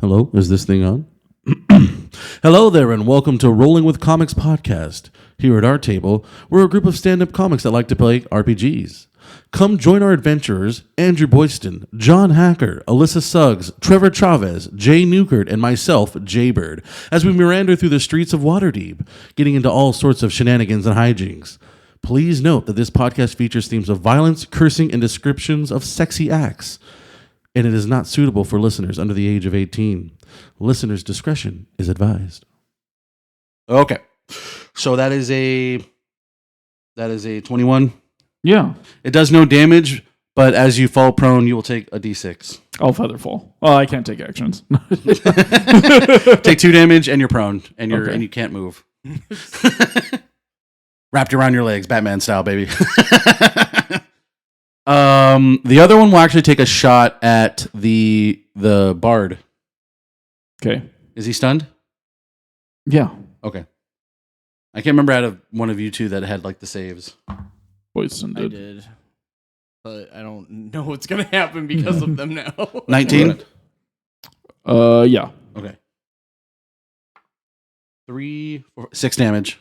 Hello, is this thing on? Hello there, and welcome to Rolling with Comics podcast. Here at our table, we're a group of stand-up comics that like to play RPGs. Come join our adventurers, Andrew Boyston, John Hacker, Alyssa Suggs, Trevor Chavez, Jay Newkert, and myself, Jaybird, as we meander through the streets of Waterdeep, getting into all sorts of shenanigans and hijinks. Please note that this podcast features themes of violence, cursing, and descriptions of sexy acts, and it is not suitable for listeners under the age of 18. Listeners' discretion is advised. Okay, so that is a 21. Yeah. It does no damage, but as you fall prone, you will take a d6. I'll feather fall. Oh, I can't take actions. Take 2 damage, and you're prone, and Okay. you can't move. Wrapped around your legs, Batman style, baby. The other one will actually take a shot at the bard. Okay. Is he stunned? Yeah. Okay. I can't remember out of one of you two that had like the saves. Boyson I did. did. But I don't know what's going to happen because of them now. 19? Yeah. Okay. 3, 4, 6 damage.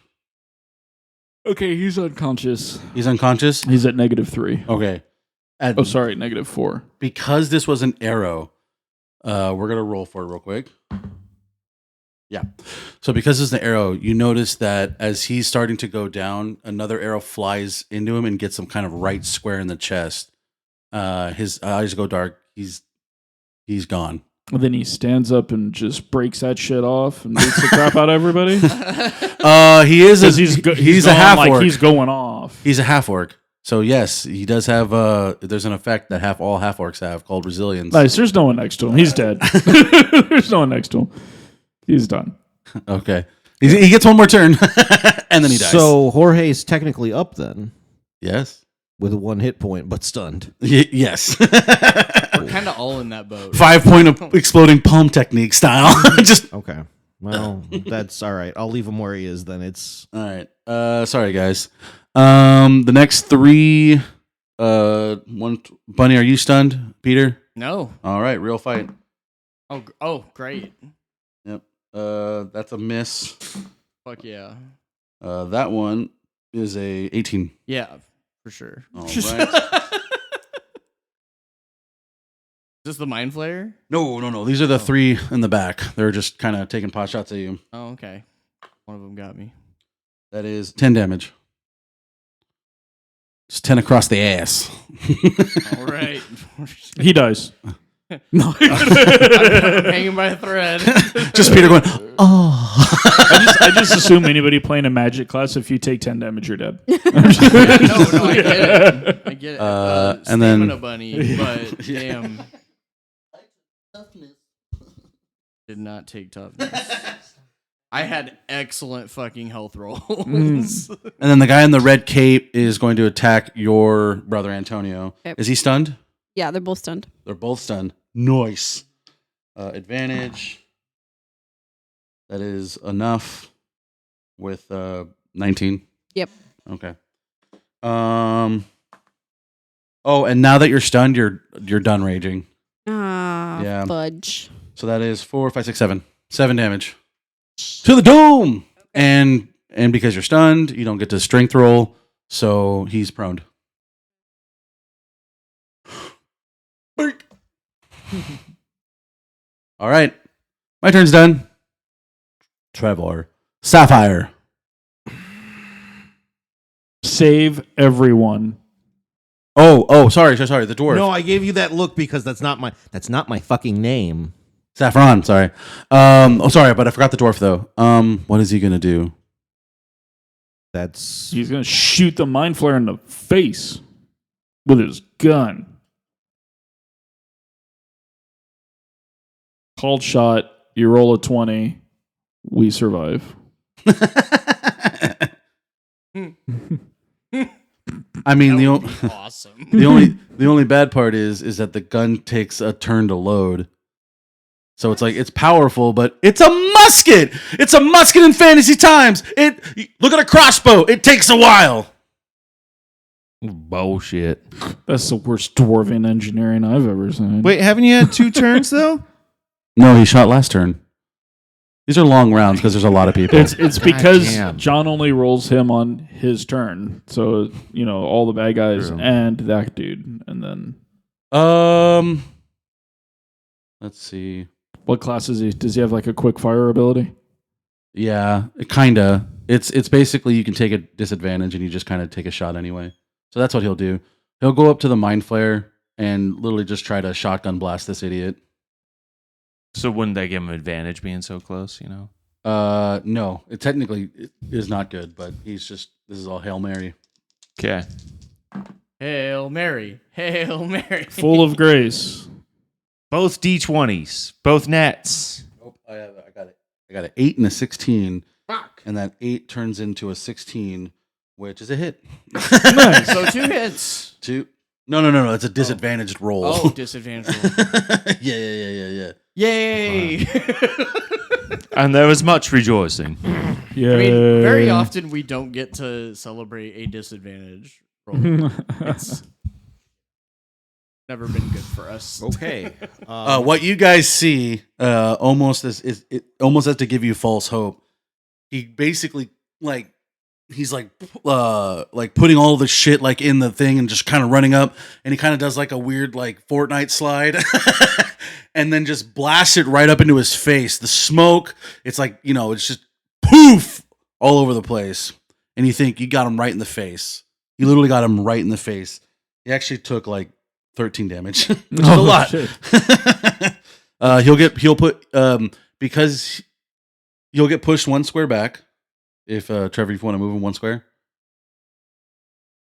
Okay, he's unconscious. He's unconscious? He's at -3. Okay. Oh, sorry, -4. Because this was an arrow, we're going to roll for it real quick. Yeah. So because it's an arrow, you notice that as he's starting to go down, another arrow flies into him and gets him kind of right square in the chest. His eyes go dark. He's gone. And then he stands up and just breaks that shit off and beats the crap out of everybody. He is He's a half like orc. he's going off. He's a half orc. So yes, he does have there's an effect that all half orcs have called resilience. Nice. There's no one next to him. He's dead. There's no one next to him. He's done. Okay. He gets one more turn and then he dies. So Jorge's technically up then yes. with 1 hit point, but stunned. Yes. We're kind of all in that boat. 5-point of exploding palm technique style. Just Okay. Well, that's all right. I'll leave him where he is then. It's all right. Sorry guys. The next 3 one Bunny, are you stunned, Peter? No. All right, real fight. Oh, great. Yep. That's a miss. Fuck yeah. That one is a 18. Yeah, for sure. All Is right. this the Mind Flayer? No. These are the 3 in the back. They're just kind of taking pot shots at you. Oh, okay. One of them got me. That is 10 damage. Just 10 across the ass. All right. He dies. No. I'm hanging by a thread. Just Peter going, oh. I just assume anybody playing a magic class, if you take 10 damage, you're dead. No, I get it. I get it. And then- Stamina bunny, but damn. Did not take toughness. I had excellent fucking health rolls. And then the guy in the red cape is going to attack your brother Antonio. Okay. Is he stunned? Yeah, they're both stunned. They're both stunned. Nice. Advantage. That is enough with 19. Yep. Okay. Oh, and now that you're stunned, you're done raging. Yeah. Fudge. So that is 4, 5, 6, 7. 7 damage. To the dome! And because you're stunned, you don't get to strength roll, so he's prone. All right. My turn's done. Trevor. Sapphire. Save everyone. Oh, sorry. The dwarf. No, I gave you that look because that's not my fucking name. Saffron, sorry. Sorry, but I forgot the dwarf though. What is he gonna do? He's going to shoot the Mind Flayer in the face with his gun. Called shot. You roll a 20. We survive. I mean, That would be awesome. the only bad part is that the gun takes a turn to load. So it's like, it's powerful, but it's a musket. It's a musket in fantasy times. Look at a crossbow. It takes a while. Bullshit. That's the worst dwarven engineering I've ever seen. Wait, haven't you had 2 turns though? No, he shot last turn. These are long rounds because there's a lot of people. It's because damn. John only rolls him on his turn. So, all the bad guys True. and that dude. And then Let's see. what class is he? Does he have like a quick fire ability? Yeah, kinda. It's basically you can take a disadvantage and you just kind of take a shot anyway. So that's what he'll do. He'll go up to the mind flare and literally just try to shotgun blast this idiot. So wouldn't that give him advantage being so close? No, it technically is not good, but this is all Hail Mary. Okay. Hail Mary. Hail Mary. Full of grace. Both D20s, both nets. Nope, I got it. I got an 8 and a 16. Fuck. And that 8 turns into a 16, which is a hit. Nice. So 2 hits. 2. No. It's a disadvantaged roll. Oh, disadvantage roll. Yeah. Yay! And there was much rejoicing. Yeah. I mean, very often we don't get to celebrate a disadvantage roll. It's never been good for us. Okay. What you guys see almost it almost has to give you false hope. He basically he's putting all the shit in the thing and just kind of running up, and he kind of does a weird Fortnite slide and then just blasts it right up into his face. The smoke, it's it's just poof all over the place. And you think you got him right in the face. You literally got him right in the face. He actually took 13 damage, which is a lot. Because he'll get pushed 1 square back. If Trevor, if you want to move him 1 square,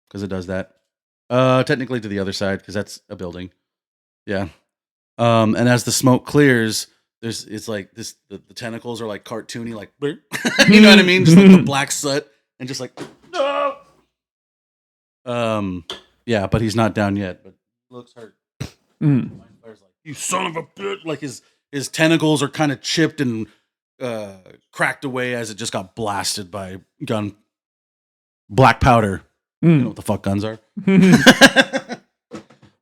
because it does that. Technically to the other side, because that's a building. Yeah. And as the smoke clears, it's the tentacles are cartoony, you know what I mean? Just the black soot and just no. Yeah, but he's not down yet. But he looks hurt. You son of a bitch! His tentacles are kind of chipped and cracked away as it just got blasted by gun. Black powder. You know what the fuck guns are.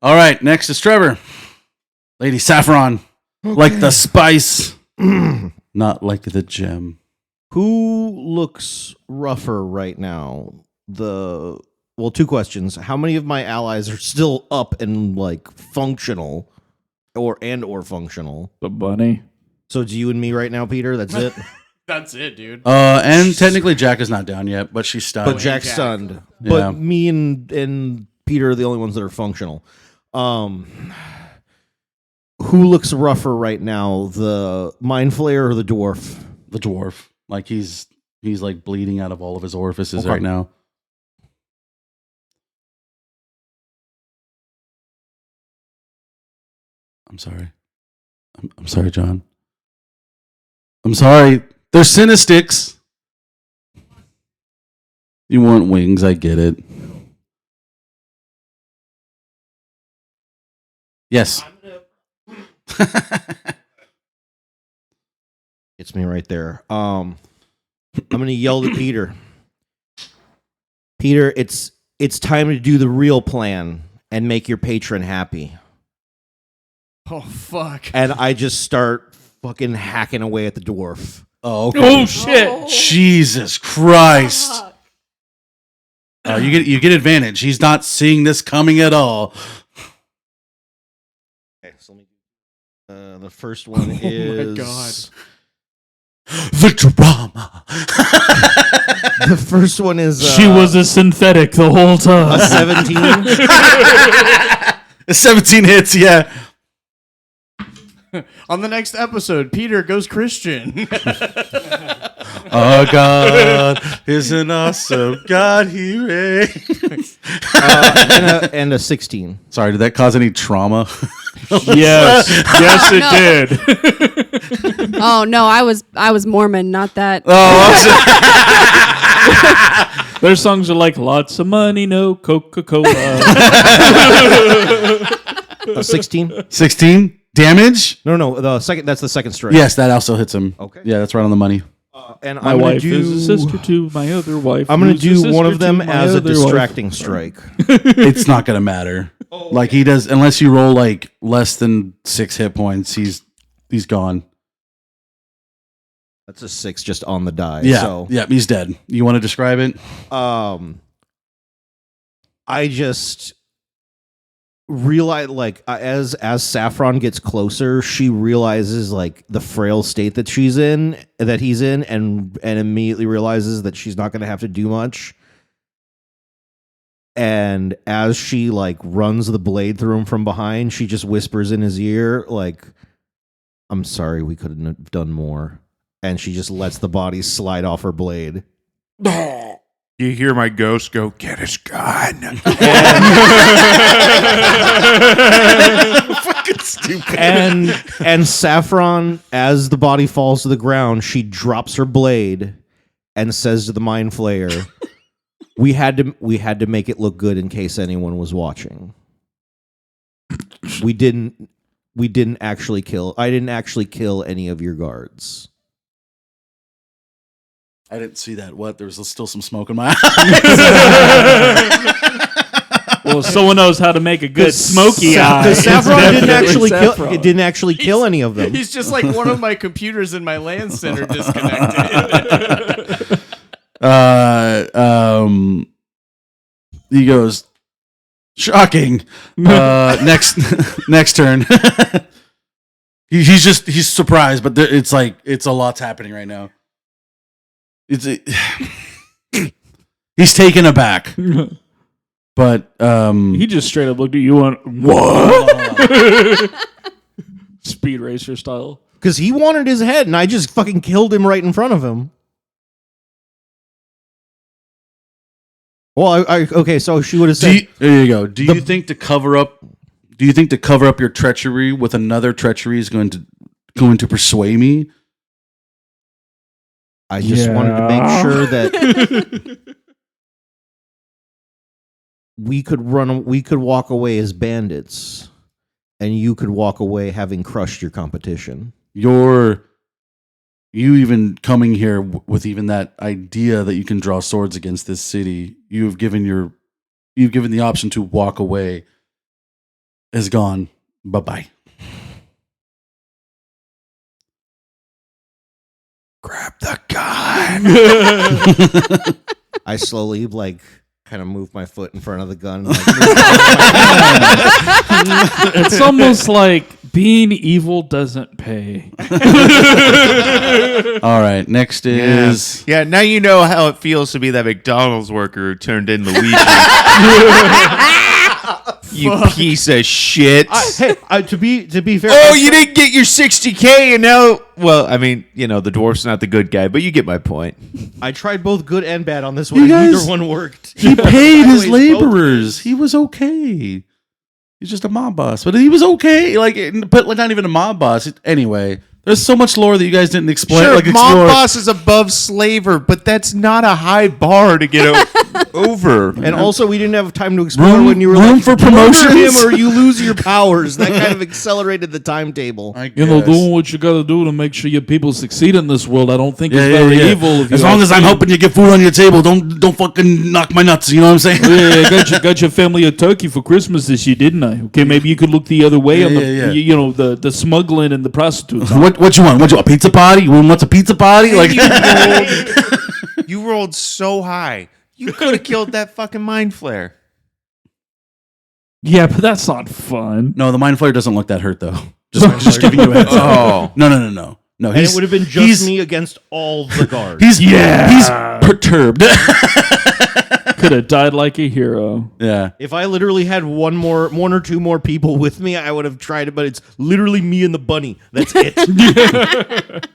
All right, next is Trevor. Lady Saffron. Okay. Like the spice. Not like the gem. Who looks rougher right now? Well, 2 questions. How many of my allies are still up and functional or functional? The bunny. So it's you and me right now, Peter? That's it? That's it, dude. And technically Jack is not down yet, but she's stunned. But Jack's stunned. Yeah. But me and Peter are the only ones that are functional. Who looks rougher right now? The Mind Flayer or the dwarf? The dwarf. He's bleeding out of all of his orifices Okay. right now. I'm sorry. I'm sorry, John. I'm sorry. They're Cinestics. You want wings, I get it. Yes. It's me right there. I'm gonna yell to Peter. Peter, it's time to do the real plan and make your patron happy. Oh, fuck. And I just start fucking hacking away at the dwarf. Oh, okay. Oh, shit. Jesus Christ. You get advantage. He's not seeing this coming at all. Okay, so let me. The first one is. My God. The drama. The first one is. She was a synthetic the whole time. a 17. 17 hits, yeah. On the next episode, Peter goes Christian. Our God is an awesome God. He reigns. and a 16. Sorry, did that cause any trauma? Yes, yes, it did. Oh no, I was Mormon, not that. Oh, Their songs are like lots of money, no Coca-Cola. A 16? 16 damage? No. That's the second strike. Yes, that also hits him. Okay. Yeah, that's right on the money. And My I'm gonna wife is a sister to my other wife. I'm gonna who's do one sister of them to my as a other wife. distracting strike. It's not going to matter. He does, unless you roll less than 6 hit points, he's he's gone. That's a 6 just on the die. Yeah, So, yeah, he's dead. You want to describe it? I just realize, like, as Saffron gets closer, she realizes like the frail state that he's in, and immediately realizes that she's not going to have to do much. And as she like runs the blade through him from behind, she just whispers in his ear, like, "I'm sorry, we couldn't have done more." And she just lets the body slide off her blade. You hear my ghost go, "Get his gun." Fucking stupid. And Saffron, as the body falls to the ground, she drops her blade and says to the Mind Flayer, We had to make it look good in case anyone was watching. I didn't actually kill any of your guards. I didn't see that. What? There was still some smoke in my eyes. Well, someone knows how to make a good smoky eye. Because Saffron Definitely didn't actually kill any of them. He's just like one of my computers in my LAN center disconnected. He goes, shocking. Next turn. He's surprised, but it's a lot's happening right now. He's taken aback. But he just straight up looked at you and what? Speed racer style. Because he wanted his head, and I just fucking killed him right in front of him. Well, okay, so she would have said, there you go. Do you think to cover up your treachery with another treachery is going to persuade me? I just wanted to make sure that we could walk away as bandits, and you could walk away having crushed your competition. You even coming here with even that idea that you can draw swords against this city, you've given the option to walk away, has gone. Bye-bye. Grab the gun. I slowly, like, kind of move my foot in front of the gun. It's almost like being evil doesn't pay. All right, next is... Yeah, now you know how it feels to be that McDonald's worker who turned in Luigi. You piece of shit. To be fair... Oh, you didn't get your 60K and now... Well, I mean, the dwarf's not the good guy, but you get my point. I tried both good and bad on this one. You guys- Neither one worked. He paid his Anyways, both laborers. He was okay. He's just a mob boss, but he was okay. But not even a mob boss. Anyway, there's so much lore that you guys didn't explain. Sure, explore. mob boss is above slaver, but that's not a high bar to get over. And also, we didn't have time to explore Room- when you were room like, for murder promotions? him or you lose your powers. That kind of accelerated the timetable. I Doing guess. what you got to do to make sure your people succeed in this world. I don't think Yeah, it's yeah, very yeah. evil. If As you long as ask I'm me. helping you get food on your table, don't fucking knock my nuts. You know what I'm saying? Yeah, got your family a turkey for Christmas this year, didn't I? Okay, maybe you could look the other way on the smuggling and the prostitutes. What you want? What you want? A pizza party? You want a pizza party? Like You rolled so high. You could have killed that fucking mind flare. Yeah, but that's not fun. No, the mind flayer doesn't look that hurt though. Just giving you a heads up. Oh. No. No, And it would have been just me against all the guards. He's perturbed. Could have died like a hero. Yeah. If I literally had one or two more people with me, I would have tried it, but it's literally me and the bunny. That's it.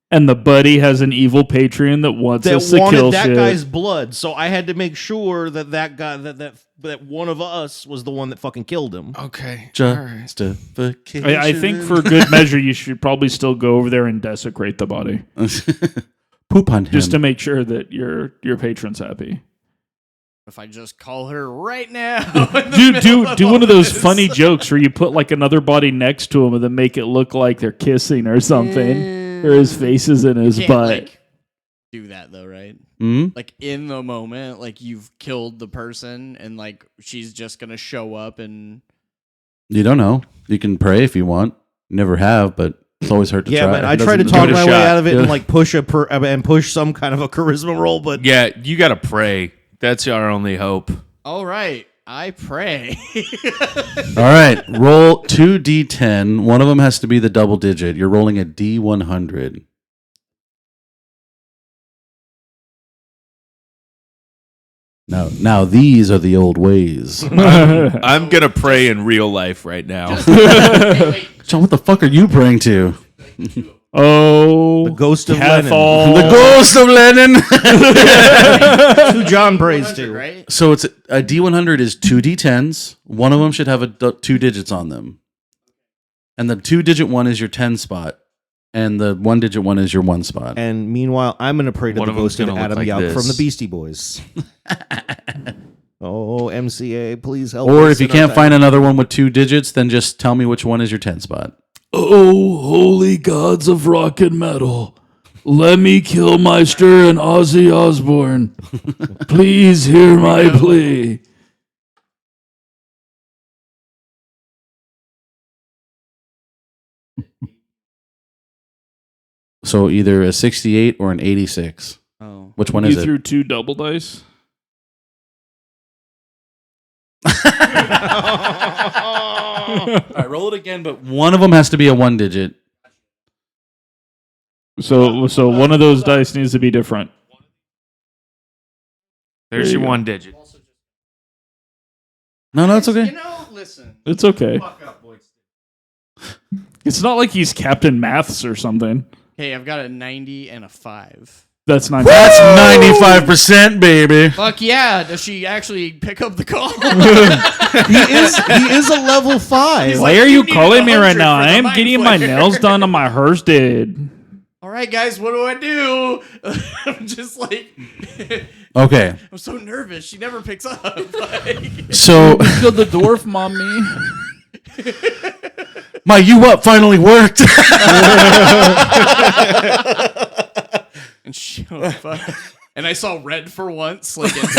And the buddy has an evil patron that wants us to kill that shit. guy's blood, so I had to make sure that guy that one of us was the one that fucking killed him. Okay. Justification. I think for good measure, you should probably still go over there and desecrate the body. Poop on him. Just to make sure that your patron's happy. If I just call her right now. Do one of those funny jokes where you put like another body next to him and then make it look like they're kissing or something. Or his face is in his Can't, butt. do that though, right? Hmm? Like in the moment, like you've killed the person and like she's just gonna show up and You don't know. You can pray if you want. Never have, but It's always hard to try. Yeah, man. I It tried to doesn't- talk Give it my a way shot. out of it and Yeah. like push some kind of a charisma roll, but Yeah, you got to pray. That's our only hope. All right, I pray. All right, roll 2d10. One of them has to be the double digit. You're rolling a d100. Now these are the old ways. I'm going to pray in real life right now. John, what the fuck are you praying to? Oh, the ghost of Cathal. The ghost of Lenin. Lenin. Who John prays to. Right? So it's a d100 is 2d10s. One of them should have two digits on them. And the 2-digit one is your 10 spot. And the 1-digit one is your 1 spot. And meanwhile, I'm going to pray to One the of them's ghost of gonna look Adam like Yauch this. from the Beastie Boys. Oh, MCA, please help Or us if you in our can't time. find another one with 2 digits, then just tell me which one is your 10 spot. Oh, holy gods of rock and metal. Lemmy Kilmister and Ozzy Osbourne. Please hear my plea. So either a 68 or an 86. Oh. Which one You is it? threw 2 double dice? All right, roll it again, but one of them has to be a 1-digit. So one of those dice needs to be different. There's There you your go. 1 digit. No, it's okay. You know, listen. It's okay. It's not like he's Captain Maths or something. Hey, I've got a 90 and a 5. That's not. That's 95%, baby. Fuck yeah! Does she actually pick up the call? He is a level 5. Why like, are you you needed calling me 100 right now? for the I am mind getting my flayer. nails done on my Hersted. All right, guys, what do I do? I'm just like, Okay, I'm so nervous. She never picks up. Like, so Kill the dwarf, mommy. my you up finally worked. and she, oh, fuck. And I saw red for once. Like, I was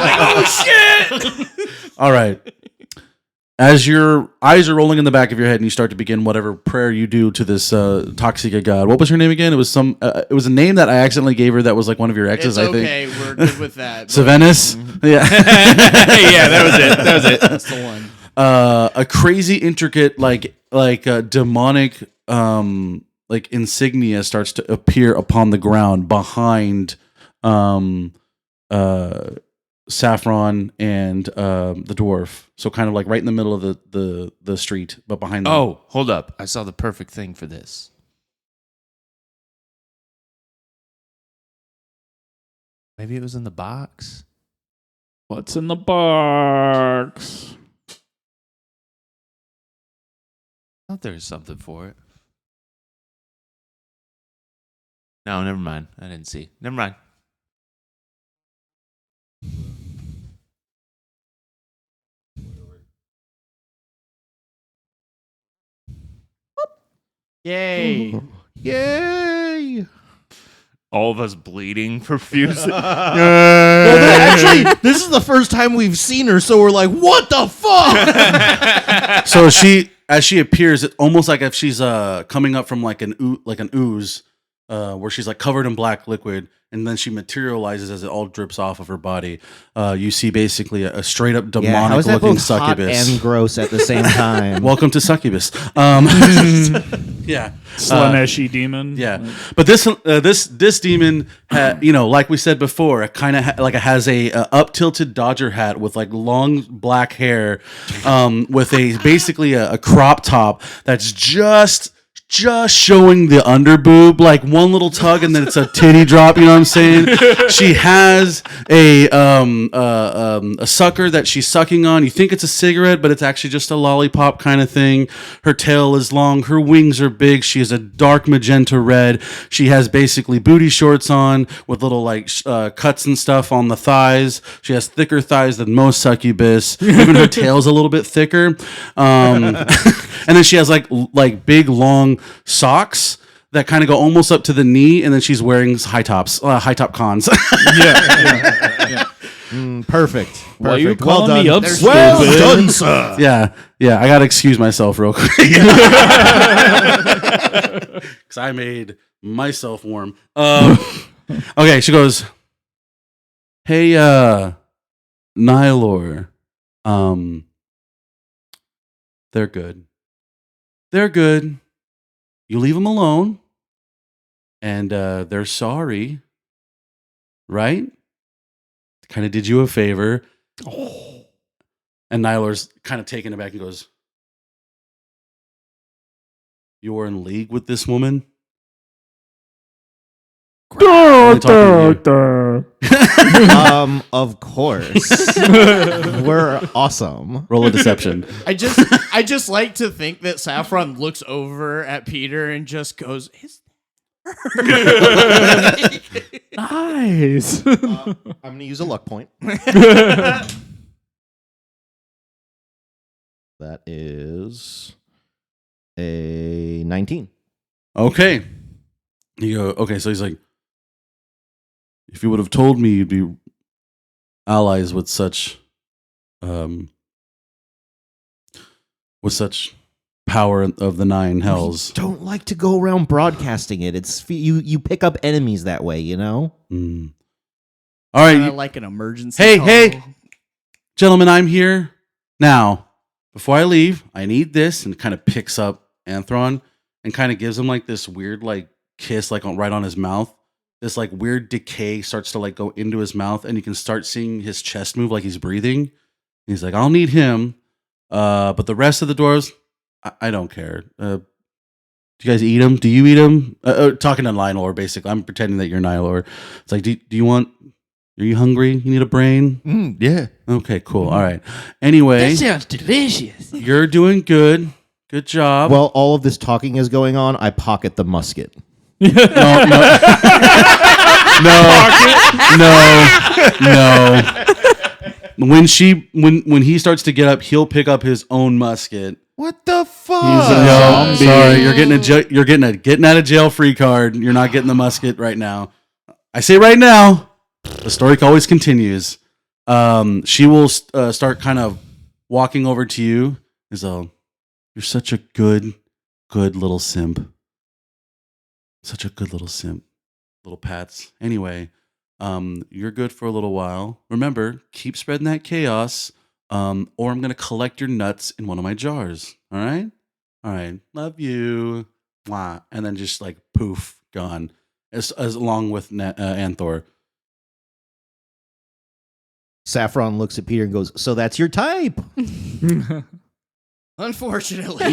like, oh shit! All right. As your eyes are rolling in the back of your head and you start to begin whatever prayer you do to this Toxica god. What was her name again? It was it was a name that I accidentally gave her that was like one of your exes, It's I think. okay. We're good with that. but Savenis? Yeah. Yeah, that was it. That was it. That's the one. A crazy intricate like demonic like insignia starts to appear upon the ground behind Saffron and the dwarf. So kind of like right in the middle of the street, but behind them. Oh, hold up. I saw the perfect thing for this. Maybe it was in the box. What's in the box? I thought there was something for it. No, never mind. I didn't see. Never mind. Yay! Yay! All of us bleeding profusely. Actually, this is the first time we've seen her, so we're like, what the fuck? So as she appears, it's almost like if she's coming up from like an ooze, where she's like covered in black liquid, and then she materializes as it all drips off of her body. You see basically a straight up Yeah, how demonic is that looking both hot succubus. and gross at the same time? Welcome to succubus. Yeah. Slaneshi demon. Yeah, but this demon, like we said before, it kind of has a up tilted Dodger hat with like long black hair, with basically a crop top that's just showing the under boob, like one little tug and then it's a titty drop. You know what I'm saying? She has a sucker that she's sucking on. You think it's a cigarette, but it's actually just a lollipop kind of thing. Her tail is long. Her wings are big. She has a dark magenta red. She has basically booty shorts on with little like cuts and stuff on the thighs. She has thicker thighs than most succubus. Even her tail's a little bit thicker. And then she has like big long socks that kind of go almost up to the knee, and then she's wearing high top cons. Perfect. Why you Perfect. Well calling done. me up, Well stupid? done, sir. yeah. I gotta excuse myself real quick because I made myself warm. Okay, she goes, "Hey, Nylor, they're good. They're good. You leave them alone, and they're sorry, right? Kind of did you a favor." And Nylor's kind of taken aback and goes, "You were in league with this woman?" Only talking to you. Of course. We're awesome. Roll a deception. I just like to think that Saffron looks over at Peter and just goes, "Is Nice. I'm going to use a luck point. That is a 19. Okay. You go, okay, so he's like, "If you would have told me you'd be allies with such power of the nine hells." Don't like to go around broadcasting it. It's you pick up enemies that way, you know? Mm. All right, kinda like an emergency Hey, call?" hey. Gentlemen, I'm here. Now, before I leave, I need this, and kind of picks up Anthron and kind of gives him like this weird like kiss like right on his mouth. This like weird decay starts to like go into his mouth, and you can start seeing his chest move like he's breathing. He's like, "I'll need him. But the rest of the dwarves, I don't care. Do you guys eat them? Do you eat them?" Talking to Nylor, basically. I'm pretending that you're Nylor. It's like, do you want... Are you hungry? You need a brain? Yeah. Okay, cool. All right. Anyway, sounds delicious. you're doing good. Good job. While all of this talking is going on, I pocket the musket. No. When he starts to get up, he'll pick up his own musket. What the fuck? No, sorry, you're getting a getting out of jail free card. You're not getting the musket right now. I say right now. The story always continues. She will start kind of walking over to you. You're such a good little simp. Such a good little simp. Little pats. Anyway, you're good for a little while. Remember, keep spreading that chaos, or I'm going to collect your nuts in one of my jars. All right? All right. Love you. Mwah. And then just like poof, gone. As along with Anthor. Saffron looks at Peter and goes, "So that's your type." Unfortunately.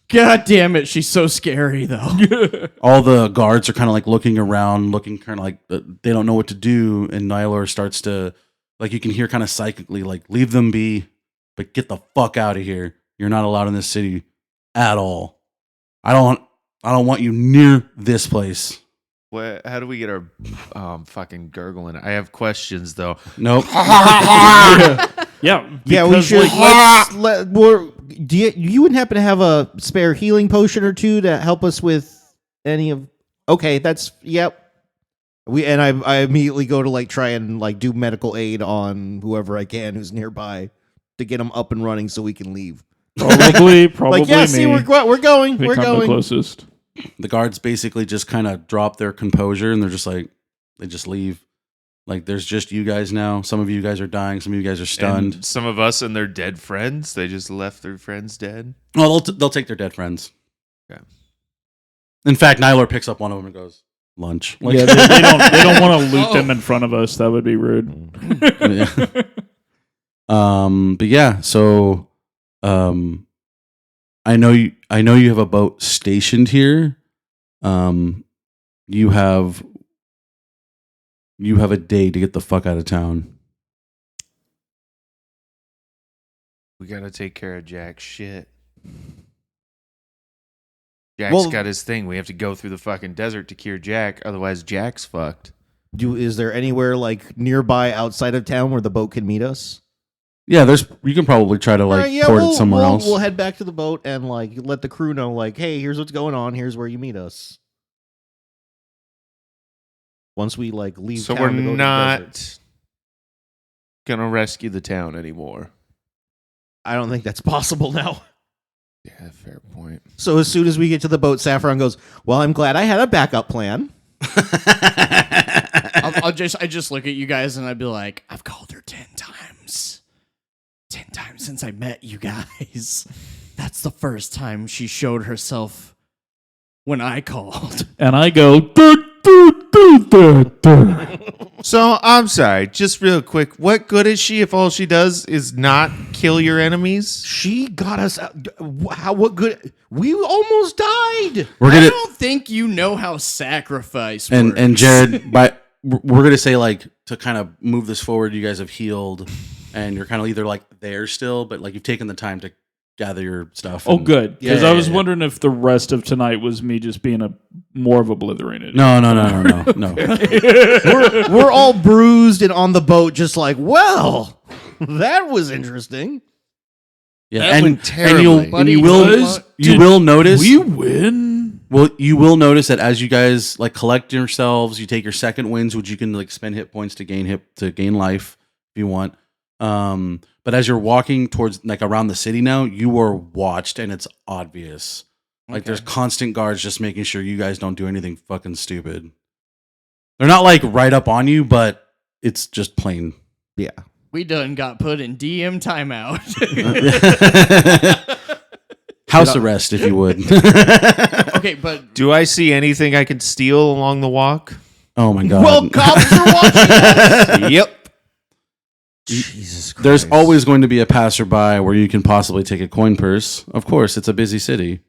God damn it, she's so scary though. All the guards are kind of like looking around, looking kind of like they don't know what to do. And Nylor starts to, like, you can hear kind of psychically, like, "Leave them be, but get the fuck out of here. You're not allowed in this city at all. I don't want you near this place." How do we get our fucking gurgling? I have questions though. Nope. Yeah, Yeah, we because, should. like, Do you wouldn't happen to have a spare healing potion or two to help us with any of? Okay, that's yep. I immediately go to like try and like do medical aid on whoever I can who's nearby to get them up and running so we can leave. probably Like, yeah, me. see, we're going. They We're come the going. closest. The guards basically just kind of drop their composure and they're just like, they just leave. Like, there's just you guys now. Some of you guys are dying. Some of you guys are stunned. And some of us and their dead friends. They just left their friends dead. Well, they'll take their dead friends. Okay. In fact, Nylor picks up one of them and goes, "Lunch." Like, Yeah, they don't want to loot them in front of us. That would be rude. But yeah, so I know you have a boat stationed here. You have a day to get the fuck out of town. We gotta take care of Jack's shit. Jack's got his thing. We have to go through the fucking desert to cure Jack. Otherwise, Jack's fucked. Is there anywhere like nearby outside of town where the boat can meet us? Yeah, you can probably try to like port it somewhere else. We'll head back to the boat and like let the crew know, like, hey, here's what's going on. Here's where you meet us. Once we like leave, So town we're to go to the not desert. gonna rescue the town anymore. I don't think that's possible now. Yeah, fair point. So as soon as we get to the boat, Saffron goes, well, I'm glad I had a backup plan. I just look at you guys and I'd be like, I've called her 10 times. 10 times since I met you guys. That's the first time she showed herself when I called. And I go, "Dur, dur, dur, dur, dur." So I'm sorry, just real quick. What good is she if all she does is not kill your enemies? She got us out. What good? We almost died. I don't think you know how sacrifice works. And Jared, we're gonna say like to kind of move this forward. You guys have healed, and you're kind of either like there still, but like you've taken the time to gather your stuff. Oh, good. Because Yeah, I was yeah. wondering if the rest of tonight was me just being more of a blithering idiot. No. We're all bruised and on the boat, just like, well, that was interesting. Yeah, That went terribly. you will notice. We win. Well, you will notice that as you guys like collect yourselves, you take your second wins, which you can like spend hit points to gain life if you want. But as you're walking towards like around the city now, you are watched and it's obvious. Like there's constant guards just making sure you guys don't do anything fucking stupid. They're not like right up on you, but it's just plain. Yeah. We done got put in DM timeout. House arrest, if you would. Okay, but Do I see anything I can steal along the walk? Oh my god. Well, cops are watching us. Yep. Jesus Christ. There's always going to be a passerby where you can possibly take a coin purse. Of course, it's a busy city.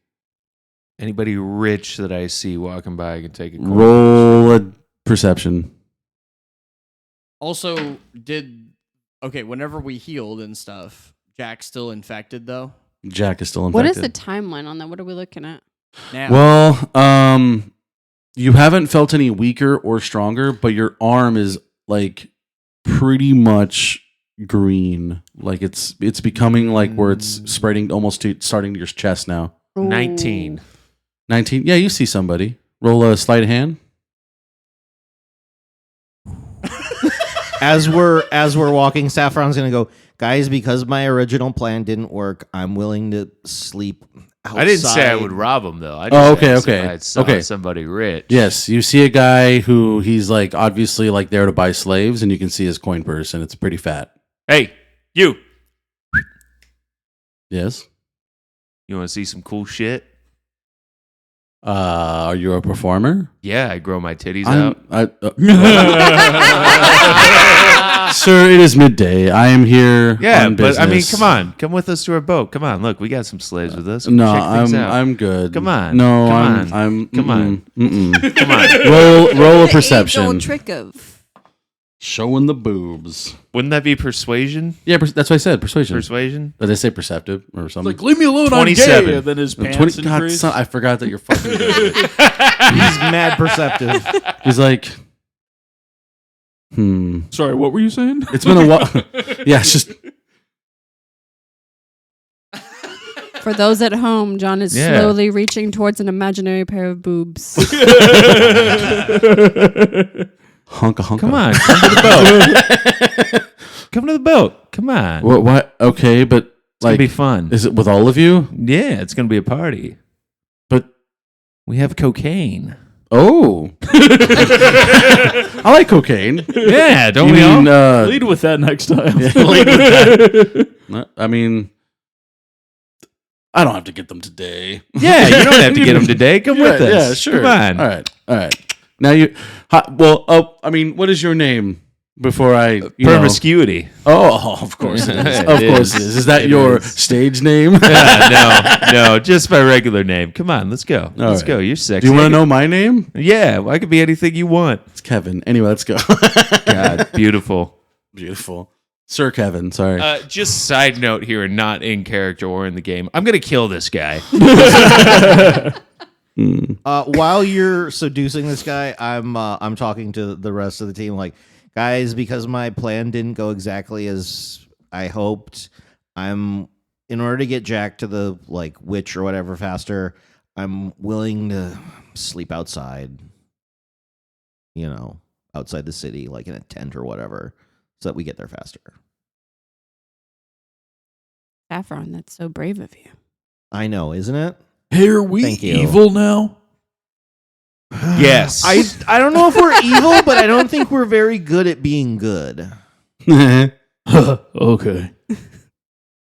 Anybody rich that I see walking by, I can take a coin. Roll a perception. also whenever we healed and stuff, Jack's still infected though. Jack is still What infected. is the timeline on that? What are we looking at? Now, Well, you haven't felt any weaker or stronger, but your arm is like pretty much green. Like it's becoming like where it's spreading almost to starting to your chest now. Ooh. 19. 19. Yeah, you see somebody. Roll a sleight of hand. As we're walking, Saffron's gonna go, guys, because my original plan didn't work, I'm willing to sleep outside. I didn't say I would rob him, though. I Oh, just okay, asked if okay. I saw Okay. somebody rich. Yes, you see a guy who he's like obviously like there to buy slaves, and you can see his coin purse, and it's pretty fat. Hey, you. Yes. You want to see some cool shit? Are you a performer? Yeah, I grow my titties out. Sir, it is midday. I am here. Yeah, on but I mean, business. come on. Come with us to our boat. Come on. Look, we got some slaves with us. No, Check things out. I'm good. Come on. No, Come I'm. Come on. Mm-mm. Come on. Roll a The perception. age-old trick of Showing the boobs. Wouldn't that be persuasion? Yeah, that's what I said. Persuasion. Persuasion? Did they say perceptive or something? Like, leave me alone, 27. I'm gay. And then his pants God, increase. son, I forgot that you're fucking good. He's mad perceptive. He's like, Sorry, what were you saying? It's been a while. Yeah, it's just For those at home, John is Yeah. slowly reaching towards an imaginary pair of boobs. hunka hunka. Come on. Come to the boat. Come to the boat. Come on. What? Okay, but It's going like, to be fun. is it with all of you? Yeah, it's going to be a party. But We have cocaine. oh, I like cocaine. Yeah, don't You we all? mean, Lead with that next time. lead with that. I mean, I don't have to get them today. Yeah, you don't have to get them today. Come with us. Yeah, sure. Come on. All right. Now I mean, what is your name? Before I, Promiscuity. Oh, of course it is. It Of course is. it is. Is that It your is. stage name? No, just my regular name. Come on, let's go. Let's right. go. You're sexy. Do you want to know my name? Yeah, I could be anything you want. It's Kevin. Anyway, let's go. God, beautiful. Beautiful. Sir Kevin, sorry. Just side note here, not in character or in the game. I'm gonna kill this guy. While you're seducing this guy, I'm talking to the rest of the team, like, guys, because my plan didn't go exactly as I hoped in order to get Jack to the like witch or whatever faster, I'm willing to sleep outside, outside the city, like in a tent or whatever, so that we get there faster. Saffron, that's so brave of you. I know, isn't it? Hey, are we Thank you. evil now? Yes. I don't know if we're evil, but I don't think we're very good at being good. Okay.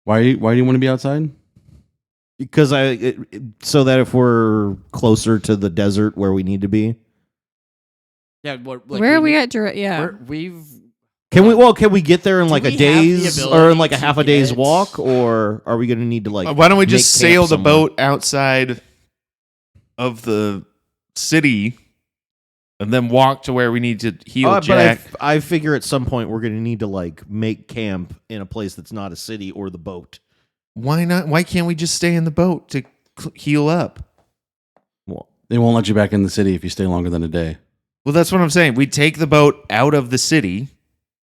Why do you want to be outside? Because so that if we're closer to the desert where we need to be. Yeah, Where are we at? Yeah. Can we get there in like a we have day's the or in like a ability half to a day's get- walk, or are we going to need to like? Why don't we just make camp sail the somewhere? boat outside of the city and then walk to where we need to heal Jack? But I figure at some point we're going to need to like make camp in a place that's not a city or the boat. Why not? Why can't we just stay in the boat to heal up? Well, They won't let you back in the city if you stay longer than a day, Well, that's what I'm saying. We take the boat out of the city.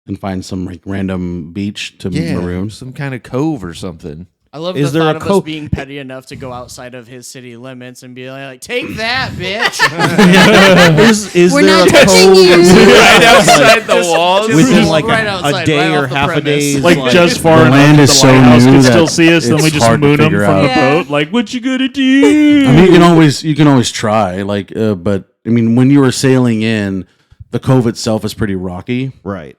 and find some like random beach to maroon. Some kind of cove or something. I love Is the there thought a of co- us being petty enough to go outside of his city limits and be like take that, bitch. is We're there not a touching cove you. Right outside the walls. within like right a outside, day right or off the half a premise. day? Like just far The enough land that is the so lighthouse new can that still see us, then we it's just hard to moon them figure from the out. Yeah. boat. Like, what you gonna do? I mean, you can always try. Like, but I mean, when you were sailing in, the cove itself is pretty rocky. Right.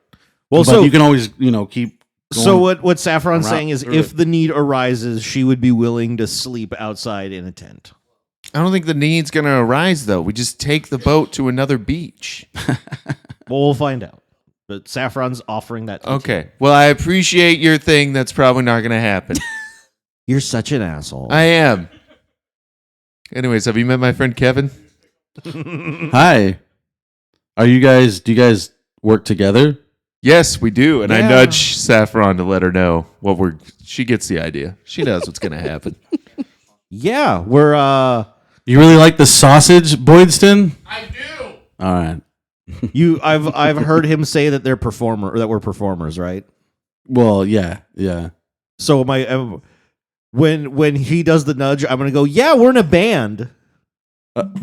Well, But so you can always keep. So going what Saffron's around saying is, through if it. the need arises, she would be willing to sleep outside in a tent. I don't think the need's going to arise, though. We just take the boat to another beach. Well, we'll find out. But Saffron's offering that. To the team. Okay. Well, I appreciate your thing. That's probably not going to happen. You're such an asshole. I am. Anyways, have you met my friend Kevin? Hi, do you guys work together? Yes, we do. And I Yeah. nudge Saffron to let her know she gets the idea. She knows what's going to happen. Yeah, we're You really like the sausage, Boydston? I do. All right. I've heard him say that we're performers, right? Well, yeah. So when he does the nudge, I'm gonna go, yeah, we're in a band.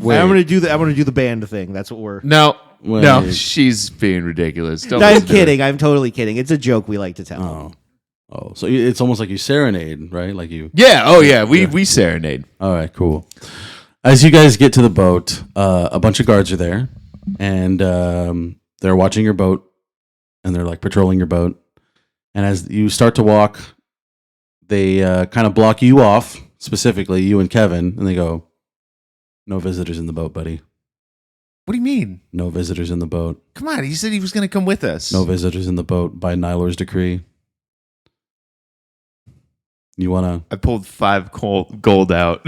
Wait. I'm gonna do the band thing. That's what we're. No, Wait. she's being ridiculous. Don't No, I'm listen to her. kidding. I'm totally kidding. It's a joke we like to tell. Oh, so it's almost like you serenade, right? Like you. Yeah. Oh, yeah. We serenade. All right, cool. As you guys get to the boat, a bunch of guards are there, and they're watching your boat, and they're like patrolling your boat. And as you start to walk, they kind of block you off, specifically you and Kevin, and they go, "No visitors in the boat, buddy. What do you mean? No visitors in the boat. Come on. He said he was going to come with us. No visitors in the boat by Nylor's decree." You want to I pulled 5 gold out.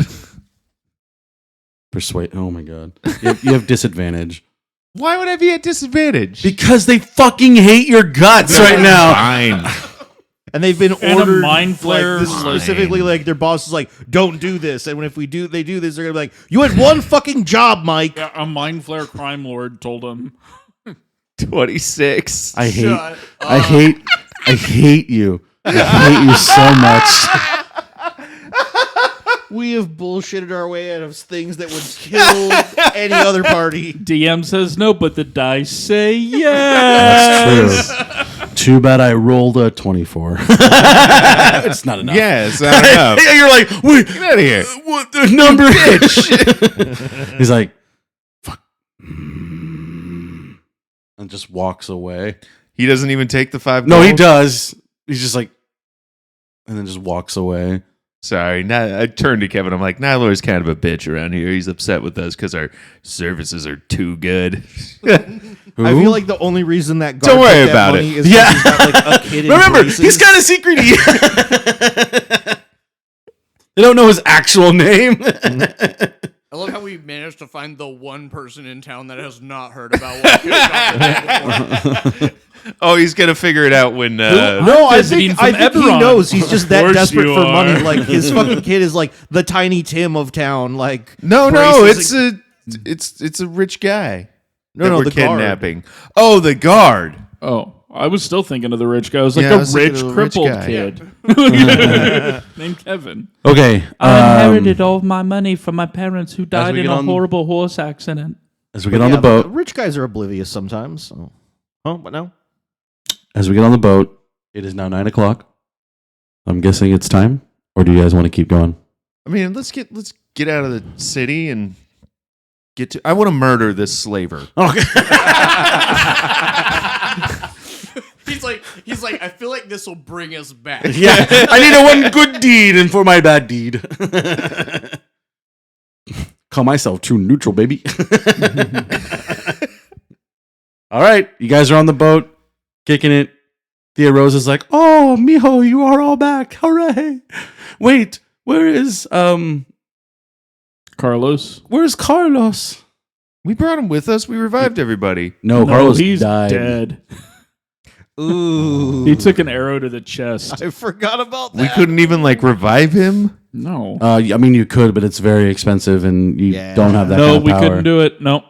persuade? Oh my god, you have disadvantage Why would I be at disadvantage? because they fucking hate your guts right now. Fine. And they've been And a ordered mind flare, like, this specifically, like their boss is like, "Don't do this." And when they do this, they're gonna be like, "You had one fucking job, Mike." Yeah, a mind flare crime lord told him. 26. I hate you. Shut I hate you. I hate you so much. We have bullshitted our way out of things that would kill any other party. DM says no, but the dice say yes. That's true. Too bad I rolled a 24. It's not enough. Yes, I don't know. Yeah, you're like, wait, Get out of here. what the number? Bitch. He's like, fuck. And just walks away. He doesn't even take the 5 No, gold? he does. He's just like, and then just walks away. Sorry. I turned to Kevin. I'm like, Nylor's kind of a bitch around here. He's upset with us because our services are too good. I feel like the only reason that guard Don't worry took that about money it. is 'cause Yeah. he's got like a kid in Remember, braces. he's got a secret. They don't know his actual name. I love how we managed to find the one person in town that has not heard about what we talked about. Oh, he's going to figure it out when... No, I visiting think from he Eberron. knows. He's just Of that course desperate you for are. money. Like his fucking kid is like the Tiny Tim of town. Like No, braces it's a rich guy. No, that no, we're the guard. kidnapping. Oh, the guard. Oh, I was still thinking of the rich guy. I was like Yeah, I a was thinking rich, of the rich crippled guy. kid named Kevin. Okay. I inherited all of my money from my parents who died we in get a on- horrible horse accident. As we get on the boat, Rich guys are oblivious sometimes. So. Oh, what now? as we get on the boat, it is now 9:00. I'm guessing it's time, or do you guys want to keep going? I mean, let's get out of the city and get to. I want to murder this slaver. Okay. He's like, I feel like this will bring us back. Yeah, I need a one good deed and for my bad deed. Call myself true neutral, baby. All right, you guys are on the boat, kicking it. Thea Rose is like, "Oh, mijo, you are all back! Hooray! Wait, where is Carlos? Where's Carlos? We brought him with us. We revived everybody. No, Carlos he's died. dead. Ooh. He took an arrow to the chest. I forgot about that. We couldn't even revive him. No. I mean, you could, but it's very expensive, and you Yeah. don't have that. No, kind of we power. couldn't do it. No.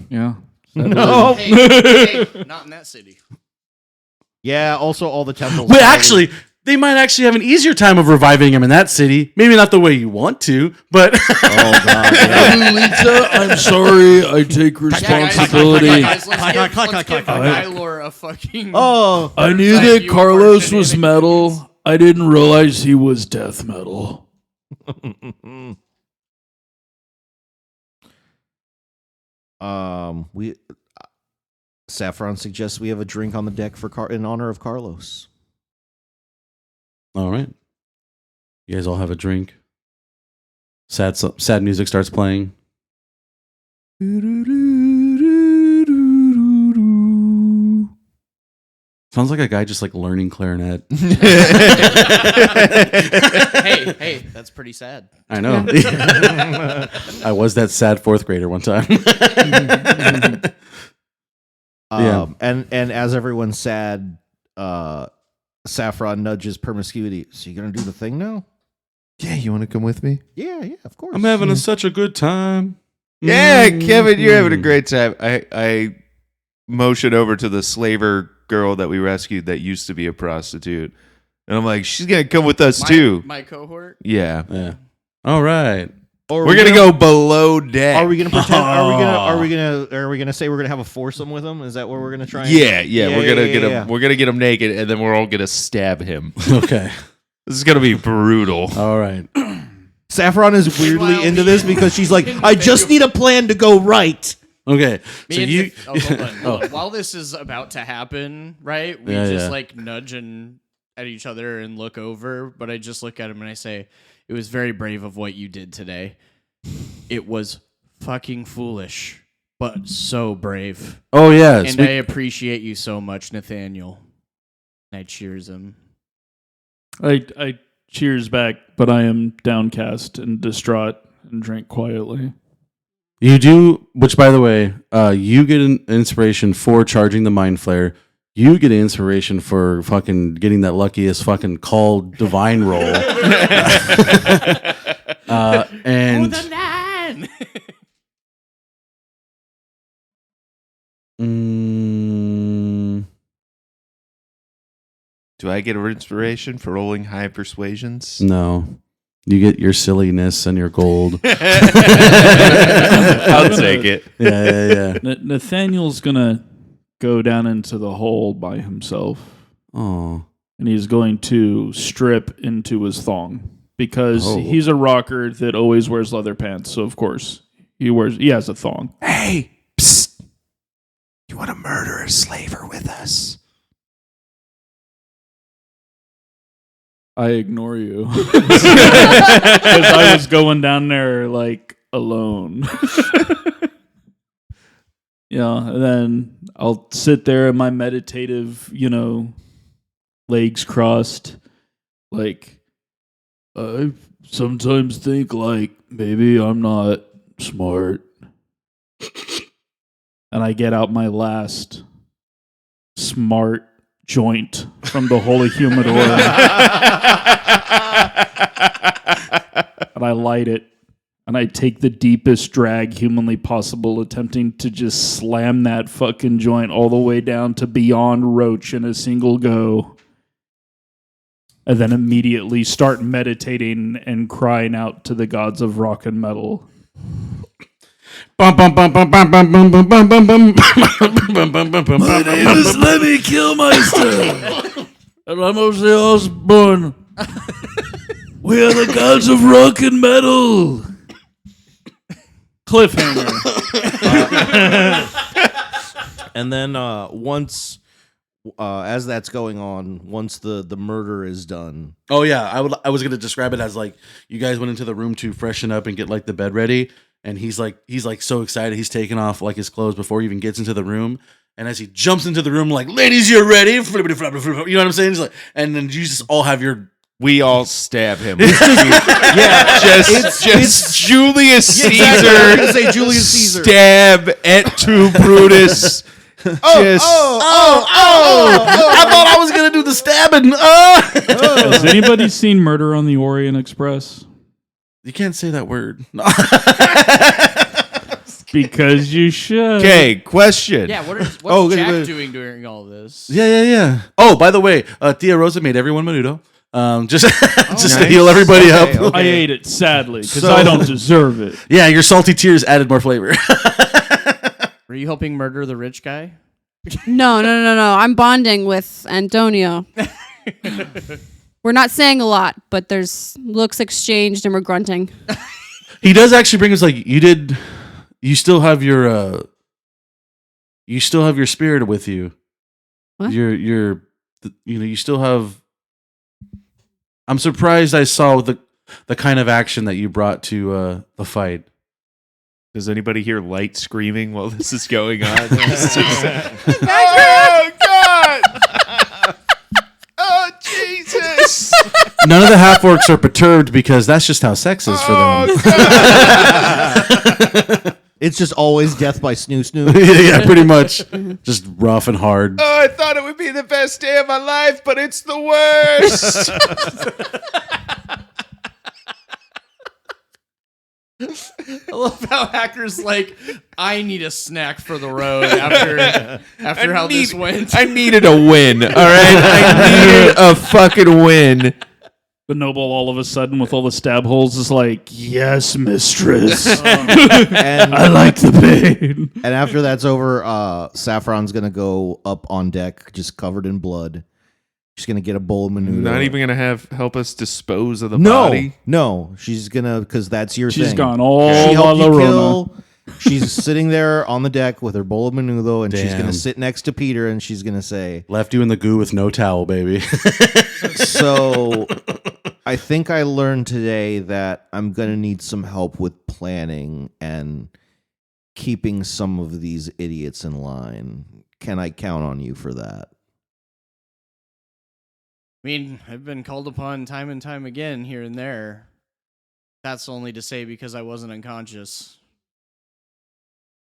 Yeah. No. Hey, not in that city. Yeah, also all the temples. Wait, actually, they might actually have an easier time of reviving him in that city. Maybe not the way you want to, but Oh, God. Yeah. Lisa, I'm sorry. I take responsibility. Guys, let's give Nylor a fucking... Oh. I knew Like that you Carlos are was shenanigans. metal. I didn't realize he was death metal. We Saffron suggests we have a drink on the deck for in honor of Carlos. all right. You guys all have a drink. Sad music starts playing. Sounds like a guy just learning clarinet. hey, that's pretty sad. I know. I was that sad fourth grader one time. Yeah. And as everyone's sad, Saffron nudges Promiscuity. So you gonna do the thing now? Yeah, you want to come with me? Yeah, of course. I'm having such a good time. Yeah, Kevin, you're having a great time. I motion over to the slaver girl that we rescued that used to be a prostitute, and I'm like, she's gonna come with us too. My cohort? Yeah, Yeah. All right. Or we're gonna go below deck. Are we gonna pretend? Are we gonna say we're gonna have a foursome with him? Is that what we're gonna try? Yeah. We're gonna get him. yeah. We're gonna get him naked, and then we're all gonna stab him. Okay. This is gonna be brutal. All right. Saffron is weirdly Meanwhile, into this because she's like, I just need a plan to go right. Okay. Me So and you. hold on. While this is about to happen, right? We Yeah, just yeah. nudge at each other and look over, but I just look at him and I say, "It was very brave of what you did today. It was fucking foolish, but so brave. Oh yeah. And I appreciate you so much, Nathaniel." And I cheers him. I cheers back, but I am downcast and distraught and drink quietly. You do, which by the way, you get an inspiration for charging the mind flare. You get an inspiration for fucking getting that luckiest fucking call divine roll. And the man! Do I get an inspiration for rolling high persuasions? no, you get your silliness and your gold. I'll take it. Yeah. Nathaniel's gonna go down into the hole by himself, Oh, and he's going to strip into his thong because Oh. he's a rocker that always wears leather pants. So of course he has a thong. Hey, psst. You want to murder a slaver with us? I ignore you because I was going down there alone. Yeah, and then I'll sit there in my meditative, legs crossed. I sometimes think maybe I'm not smart. And I get out my last smart joint from the holy humidor and I light it And I take the deepest drag humanly possible, attempting to just slam that fucking joint all the way down to beyond roach in a single go. And then immediately start meditating and crying out to the gods of rock and metal. Bum, bum, bum, bum, bum, bum, bum, bum, bum, bum, bum, bum, bum, bum, bum, My name is Lemmy Killmeister, and I'm Ozzy Osbourne. We are the gods of rock and metal. Cliffhanger. And then once, as that's going on, once the murder is done, Oh yeah, I was gonna describe it as like you guys went into the room to freshen up and get like the bed ready, and he's like so excited he's taking off like his clothes before he even gets into the room, and as he jumps into the room like, ladies, you're ready, you know what I'm saying? He's like, and then you just all have your We all stab him. yeah, just Julius Caesar. Exactly. I was gonna say Julius Caesar. Stab et tu Brutus. I thought I was gonna do the stabbing. Has anybody seen Murder on the Orient Express? You can't say that word. Because you should. Okay, question. Yeah, what's Oh, Jack good. doing during all this? Yeah. Oh, by the way, Tia Rosa made everyone menudo. Just just to nice. heal everybody Okay, up. okay. I ate it, sadly, because So- I don't deserve it. Yeah, your salty tears added more flavor. Were you helping murder the rich guy? No. I'm bonding with Antonio. We're not saying a lot, but there's looks exchanged and we're grunting. He does actually bring us like you still have your spirit with you. What? You still have. I'm surprised I saw the kind of action that you brought to the fight. Does anybody hear light screaming while this is going on? Oh, God! Oh, Jesus! None of the half orcs are perturbed because that's just how sex is for them. It's just always death by snoo. Yeah, pretty much. Just rough and hard. Oh, I thought it would be the best day of my life, but it's the worst. I love how Hacker's like, I need a snack for the road after how this went. I needed a win, all right? I needed a fucking win. The noble, all of a sudden, with all the stab holes, is like, yes, mistress. And I like the pain. and after that's over, Saffron's gonna go up on deck, just covered in blood. She's gonna get a bowl of menudo. Not even going to help us dispose of the no, body? no. She's gonna because that's your She's thing. gone all She la helped you Llorona. kill. She's sitting there on the deck with her bowl of menudo, and she's Damn. gonna sit next to Peter, and she's gonna say, Left you in the goo with no towel, baby. "So, I think I learned today that I'm gonna need some help with planning and keeping some of these idiots in line. Can I count on you for that?" I mean, I've been called upon time and time again here and there. That's only to say because I wasn't unconscious.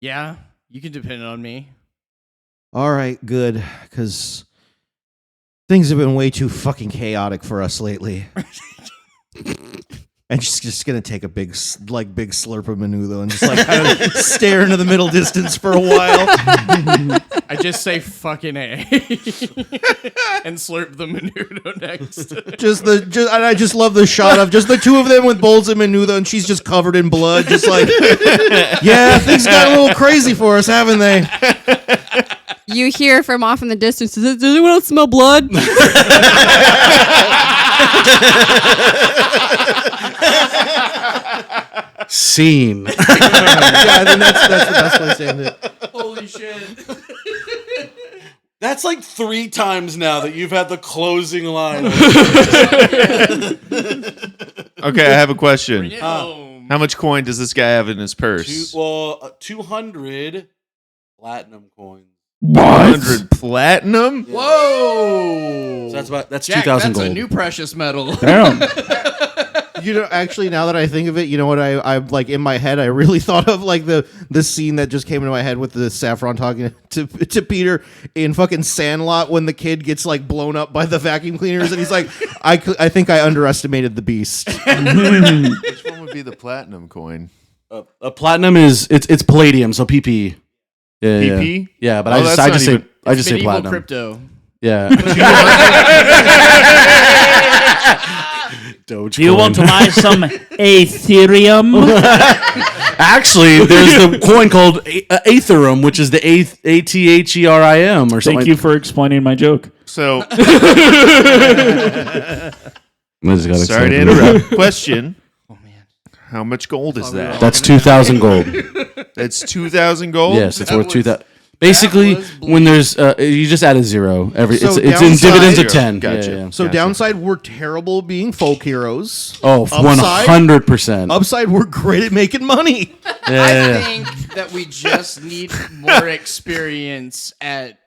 Yeah, you can depend on me. All right, good, because things have been way too fucking chaotic for us lately. And she's just gonna take a big slurp of menudo and just like kind of stare into the middle distance for a while. I just say fucking A. And slurp the menudo next. And I just love the shot of just the two of them with bowls of menudo, and she's just covered in blood, just like, yeah, things got a little crazy for us, haven't they? You hear from off in the distance, does anyone else smell blood? Scene. Yeah, I think that's the best way to end it. Holy shit. That's like 3 times now that you've had the closing line. Okay, I have a question. Home. How much coin does this guy have in his purse? 200 platinum coins. 100 platinum? Whoa. So that's Jack, 2,000 that's gold. a new precious metal. Damn. Actually, now that I think of it, you know what? I like in my head, I really thought of like the scene that just came into my head with the Saffron talking to Peter in fucking Sandlot when the kid gets like blown up by the vacuum cleaners, and he's like, I think I underestimated the beast. Which one would be the platinum coin? A platinum it's palladium, so PP. Yeah, PP? Yeah, but Oh, that's I not just say even- I just say Medieval platinum. crypto. Yeah. Dogecoin. Do you want to buy some Ethereum? Actually, there's the coin called Aetherum, which is the ATHERIM or something. Thank you for explaining my joke. So, I just got sorry excited. to interrupt. Question. Oh man. How much gold is that? That's 2,000 gold. That's 2,000 gold? Yes, it's That worth was- 2,000. Basically, was when there's you just add a zero. So It's in downside- dividends of 10. Gotcha. Yeah. So downside, we're terrible being folk heroes. Oh, Upside? 100%. Upside, we're great at making money. I think that we just need more experience at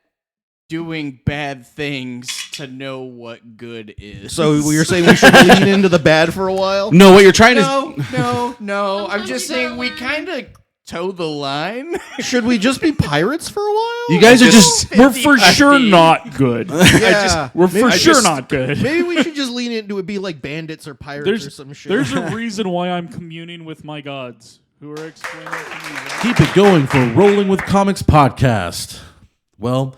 doing bad things to know what good is. So you're saying we should lean into the bad for a while? No, what you're trying to No. I'm just saying we kind of toe the line. Should we just be pirates for a while? you guys are just We're for sure not good. Yeah. We're for Maybe- sure not good. Maybe we should just lean into it, be like bandits or pirates or some shit. There's a reason why I'm communing with my gods, who are explaining to me. keep it going for Rolling with Comics podcast. Well,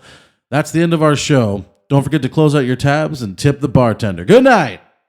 that's the end of our show. Don't forget to close out your tabs and tip the bartender. Good night.